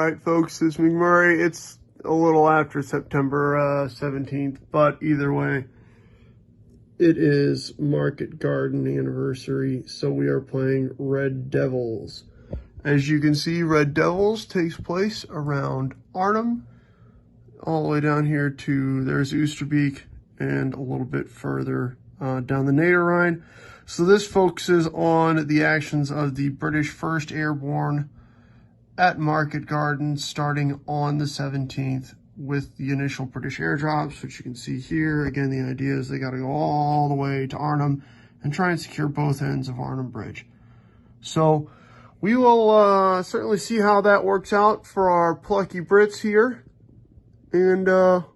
Alright folks, this is McMurray. It's a little after September 17th, but either way, it is Market Garden anniversary, so we are playing Red Devils. As you can see, Red Devils takes place around Arnhem, all the way down here to, there's Oosterbeek, and a little bit further down the Niederrhein. So this focuses on the actions of the British 1st Airborne at Market Garden starting on the 17th with the initial British airdrops, which you can see here. Again, the idea is they got to go all the way to Arnhem and try and secure both ends of Arnhem Bridge. So we will certainly see how that works out for our plucky Brits here. And all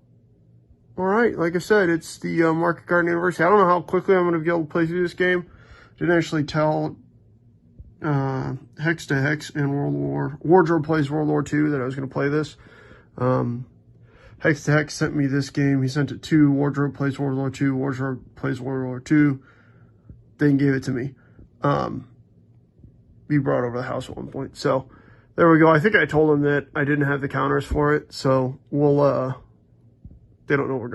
right, like I said, it's the Market Garden anniversary. I don't know how quickly I'm going to be able to play through this game. Didn't actually tell Hex to Hex and Wardrobe Plays World War II that I was going to play this. Hex to Hex sent me this game. He sent it to Wardrobe Plays World War II. Wardrobe Plays World War II. Then gave it to me. He brought over the house at one point. So there we go. I think I told him that I didn't have the counters for it. So we'll, they don't know we're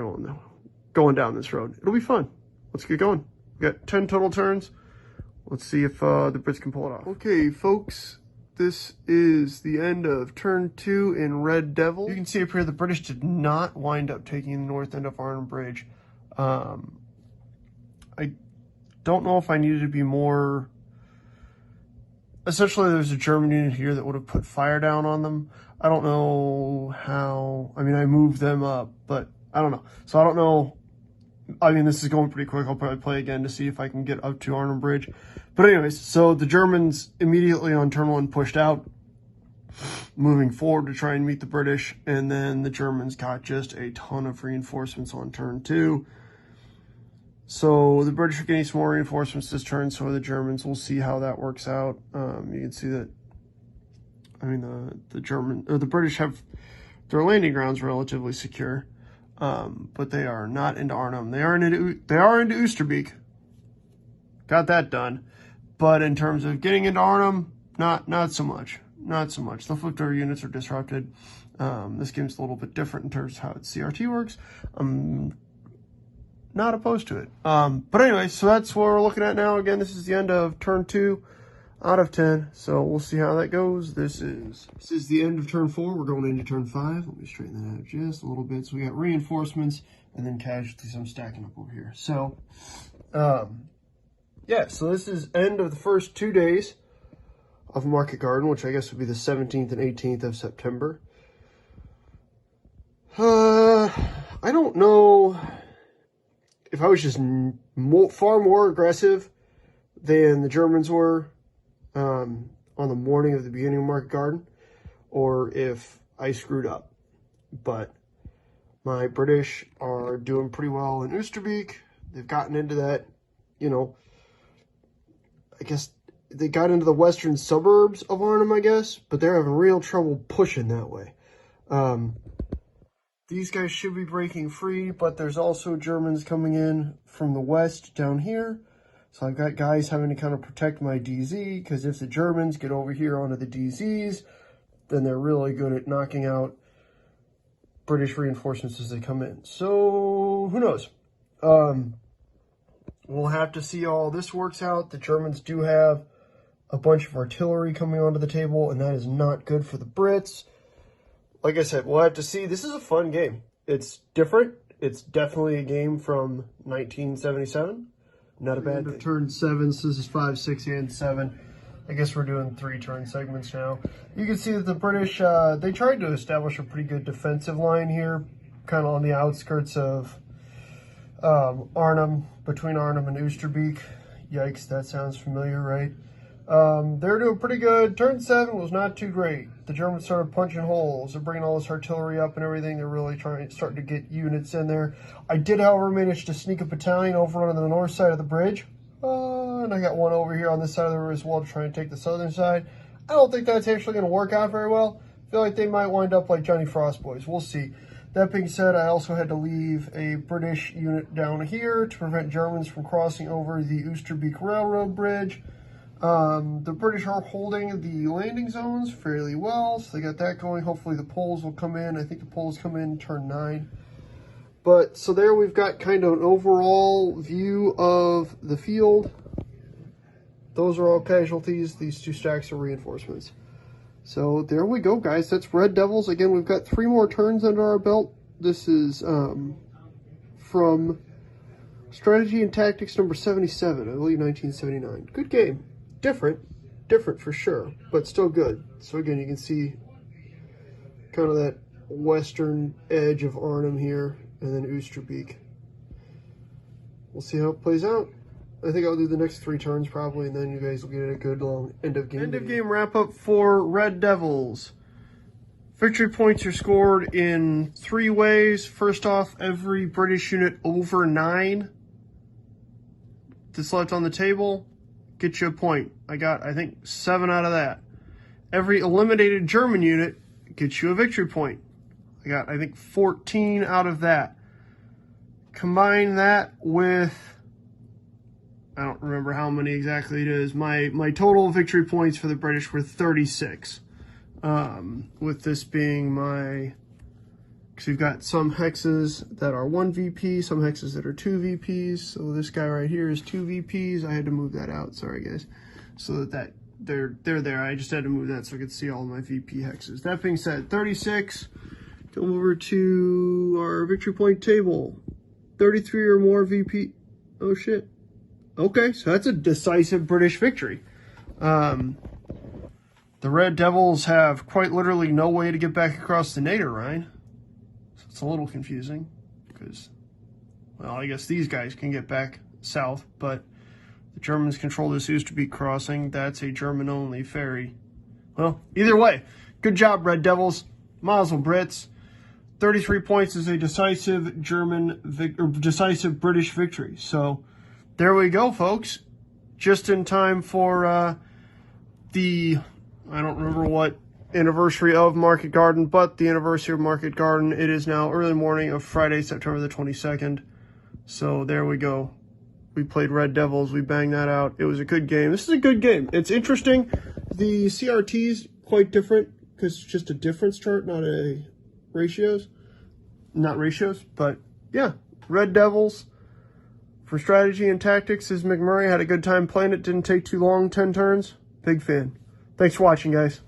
going down this road. It'll be fun. Let's get going. We got 10 total turns. Let's see if the Brits can pull it off. Okay, folks, this is the end of turn 2 in Red Devil. You can see up here the British did not wind up taking the north end of Arnhem Bridge. I don't know if I needed to be more... Essentially, there's a German unit here that would have put fire down on them. I don't know how... I mean, I moved them up, but I don't know. So I don't know... I mean, this is going pretty quick. I'll probably play again to see if I can get up to Arnhem Bridge. But anyways, so the Germans immediately on turn 1 pushed out, moving forward to try and meet the British. And then the Germans got just a ton of reinforcements on turn 2. So the British are getting some more reinforcements this turn, so are the Germans. We'll see how that works out. You can see that, I mean, the British have their landing grounds relatively secure. But they are not into Arnhem. They are into Oosterbeek. Got that done. But in terms of getting into Arnhem, not so much. Not so much. The flip door units are disrupted. This game's a little bit different in terms of how its CRT works. I'm not opposed to it. But anyway, so that's what we're looking at now. Again, this is the end of turn 2 out of 10. So we'll see how that goes. This is the end of turn 4. We're going into turn 5. Let me straighten that out just a little bit. So we got reinforcements and then casualties. I'm stacking up over here. So, yeah, so this is end of the first 2 days of Market Garden, which I guess would be the 17th and 18th of September. I don't know if I was just far more aggressive than the Germans were on the morning of the beginning of Market Garden, or if I screwed up. But my British are doing pretty well in Oosterbeek. They've gotten into that, you know, I guess they got into the western suburbs of Arnhem, I guess, but they're having real trouble pushing that way. These guys should be breaking free, but there's also Germans coming in from the west down here. So I've got guys having to kind of protect my DZ, because if the Germans get over here onto the DZs, then they're really good at knocking out British reinforcements as they come in. So who knows? We'll have to see how all this works out. The Germans do have a bunch of artillery coming onto the table, and that is not good for the Brits. Like I said, we'll have to see. This is a fun game. It's different. It's definitely a game from 1977. Not a bad thing. Turn 7, so this is 5, 6, and 7. I guess we're doing 3 turn segments now. You can see that the British, they tried to establish a pretty good defensive line here, kind of on the outskirts of Arnhem, between Arnhem and Oosterbeek. Yikes, that sounds familiar, right? They're doing pretty good. Turn 7 was not too great. The Germans started punching holes. They're bringing all this artillery up and everything. They're really starting to get units in there. I did, however, manage to sneak a battalion over on the north side of the bridge. And I got one over here on this side of the river as well to try and take the southern side. I don't think that's actually going to work out very well. I feel like they might wind up like Johnny Frost boys. We'll see. That being said, I also had to leave a British unit down here to prevent Germans from crossing over the Oosterbeek Railroad Bridge. The British are holding the landing zones fairly well, so they got that going. Hopefully the poles will come in. I think the poles come in turn 9. But, so there we've got kind of an overall view of the field. Those are all casualties. These 2 stacks are reinforcements. So there we go, guys. That's Red Devils. Again, we've got 3 more turns under our belt. This is from Strategy and Tactics number 77, I believe 1979. Good game. Different for sure, but still good. So again, you can see kind of that western edge of Arnhem here, and then Oosterbeek. We'll see how it plays out. I think I'll do the next 3 turns probably, and then you guys will get a good long end of game. End of game wrap up for Red Devils. Victory points are scored in 3 ways. First off, every British unit over 9 that's left on the table gets you a point. I got, I think, 7 out of that. Every eliminated German unit gets you a victory point. I got, I think, 14 out of that. Combine that with, I don't remember how many exactly it is. My total victory points for the British were 36. With this being my, because we've got some hexes that are 1 VP, some hexes that are 2 VPs. So this guy right here is 2 VPs. I had to move that out. Sorry, guys. So that they're there. I just had to move that so I could see all of my VP hexes. That being said, 36. Come over to our victory point table. 33 or more VP. Oh shit. Okay, so that's a decisive British victory. The Red Devils have quite literally no way to get back across the Nader Rhine. So it's a little confusing because, well, I guess these guys can get back south, but the Germans control this Oosterbeek crossing. That's a German-only ferry. Well, either way, good job, Red Devils. Mazel, Brits. 33 points is a decisive decisive British victory. So there we go, folks. Just in time for the, I don't remember what anniversary of Market Garden, but the anniversary of Market Garden. It is now early morning of Friday, September the 22nd. So there we go. We played Red Devils. We banged that out. It was a good game. This is a good game. It's interesting. The CRT's quite different because it's just a difference chart, not a ratios. Not ratios, but yeah. Red Devils for Strategy and Tactics is McMurray. Had a good time playing it. Didn't take too long, 10 turns. Big fan. Thanks for watching, guys.